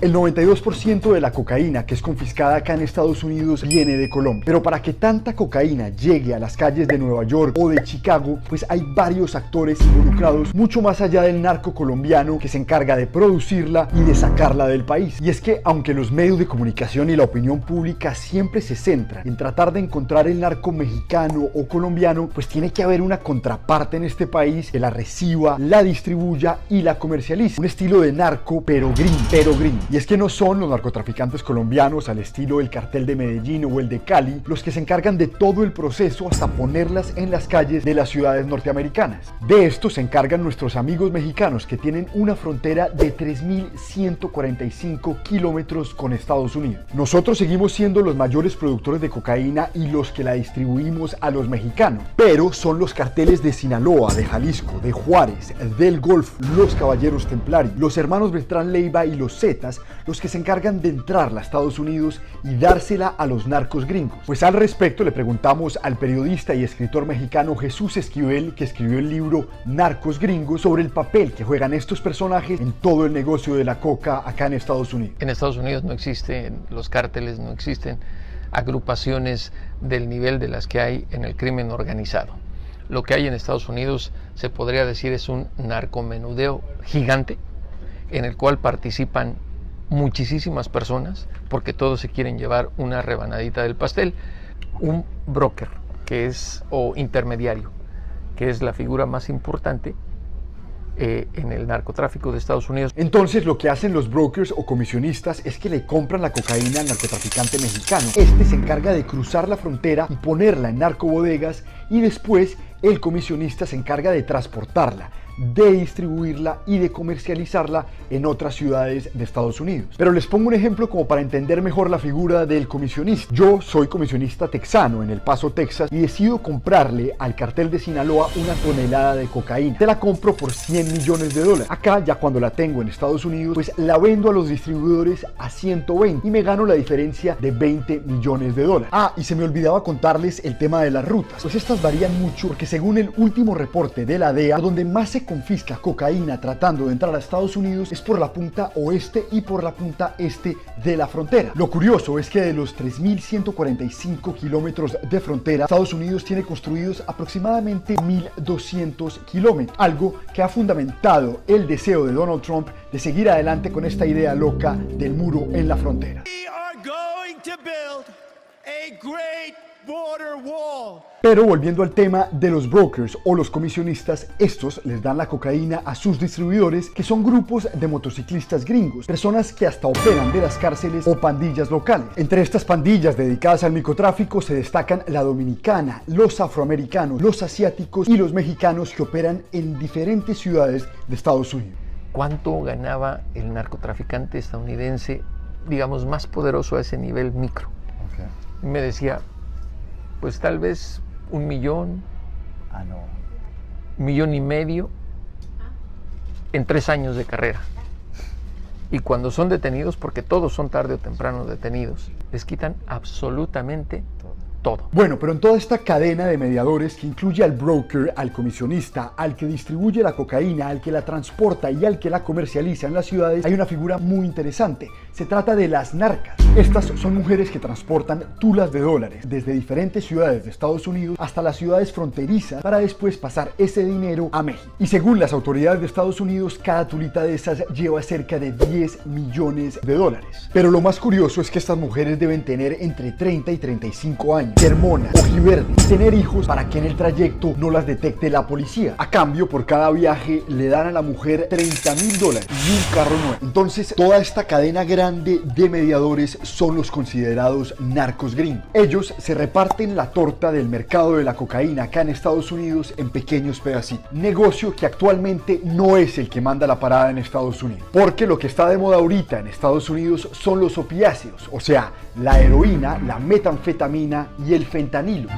El 92% de la cocaína que es confiscada acá en Estados Unidos viene de Colombia. Pero para que tanta cocaína llegue a las calles de Nueva York o de Chicago, pues hay varios actores involucrados mucho más allá del narco colombiano que se encarga de producirla y de sacarla del país. Y es que aunque los medios de comunicación y la opinión pública siempre se centran en tratar de encontrar el narco mexicano o colombiano, pues tiene que haber una contraparte en este país que la reciba, la distribuya y la comercialice. Un estilo de narco pero green. Y es que no son los narcotraficantes colombianos al estilo del cartel de Medellín o el de Cali los que se encargan de todo el proceso hasta ponerlas en las calles de las ciudades norteamericanas. De esto se encargan nuestros amigos mexicanos que tienen una frontera de 3.145 kilómetros con Estados Unidos. Nosotros seguimos siendo los mayores productores de cocaína y los que la distribuimos a los mexicanos, pero son los carteles de Sinaloa, de Jalisco, de Juárez, del Golfo, los Caballeros Templarios, los hermanos Beltrán Leiva y los Zetas los que se encargan de entrarla a Estados Unidos y dársela a los narcos gringos. Pues al respecto le preguntamos al periodista y escritor mexicano Jesús Esquivel, que escribió el libro Narcos Gringos, sobre el papel que juegan estos personajes en todo el negocio de la coca acá en Estados Unidos. En Estados Unidos no existen los cárteles, no existen agrupaciones del nivel de las que hay en el crimen organizado. Lo que hay en Estados Unidos se podría decir es un narcomenudeo gigante en el cual participan muchísimas personas porque todos se quieren llevar una rebanadita del pastel. Un broker o intermediario, que es la figura más importante en el narcotráfico de Estados Unidos. Entonces lo que hacen los brokers o comisionistas es que le compran la cocaína al narcotraficante mexicano. Este se encarga de cruzar la frontera y ponerla en narcobodegas y después el comisionista se encarga de transportarla, de distribuirla y de comercializarla en otras ciudades de Estados Unidos. Pero les pongo un ejemplo como para entender mejor la figura del comisionista. Yo soy comisionista texano en El Paso, Texas, y decido comprarle al cartel de Sinaloa una tonelada de cocaína. Te la compro por $100 millones. Acá, ya cuando la tengo en Estados Unidos, pues la vendo a los distribuidores a 120 y me gano la diferencia de $20 millones. Ah, y se me olvidaba contarles el tema de las rutas. Pues estas varían mucho porque según el último reporte de la DEA, donde más se confisca cocaína tratando de entrar a Estados Unidos es por la punta oeste y por la punta este de la frontera. Lo curioso es que de los 3.145 kilómetros de frontera, Estados Unidos tiene construidos aproximadamente 1.200 kilómetros, algo que ha fundamentado el deseo de Donald Trump de seguir adelante con esta idea loca del muro en la frontera. Pero volviendo al tema de los brokers o los comisionistas, estos les dan la cocaína a sus distribuidores, que son grupos de motociclistas gringos, personas que hasta operan de las cárceles o pandillas locales. Entre estas pandillas dedicadas al microtráfico se destacan la dominicana, los afroamericanos, los asiáticos y los mexicanos que operan en diferentes ciudades de Estados Unidos. ¿Cuánto ganaba el narcotraficante estadounidense, digamos, más poderoso a ese nivel micro? Okay. Me decía, pues tal vez $1 millón, $1,5 millones en 3 años de carrera. Y cuando son detenidos, porque todos son tarde o temprano detenidos, les quitan absolutamente todo. Bueno, pero en toda esta cadena de mediadores que incluye al broker, al comisionista, al que distribuye la cocaína, al que la transporta y al que la comercializa en las ciudades, hay una figura muy interesante. Se trata de las narcas. Estas son mujeres que transportan tulas de dólares desde diferentes ciudades de Estados Unidos hasta las ciudades fronterizas para después pasar ese dinero a México. Y según las autoridades de Estados Unidos, cada tulita de esas lleva cerca de $10 millones. Pero lo más curioso es que estas mujeres deben tener entre 30 y 35 años, ser monas, ojiverdes, tener hijos para que en el trayecto no las detecte la policía. A cambio, por cada viaje le dan a la mujer $30,000 y un carro nuevo. Entonces, toda esta cadena grande de mediadores son los considerados narcos gringos. Ellos se reparten la torta del mercado de la cocaína acá en Estados Unidos en pequeños pedacitos. Negocio que actualmente no es el que manda la parada en Estados Unidos, porque lo que está de moda ahorita en Estados Unidos son los opiáceos, o sea, la heroína, la metanfetamina y el fentanilo.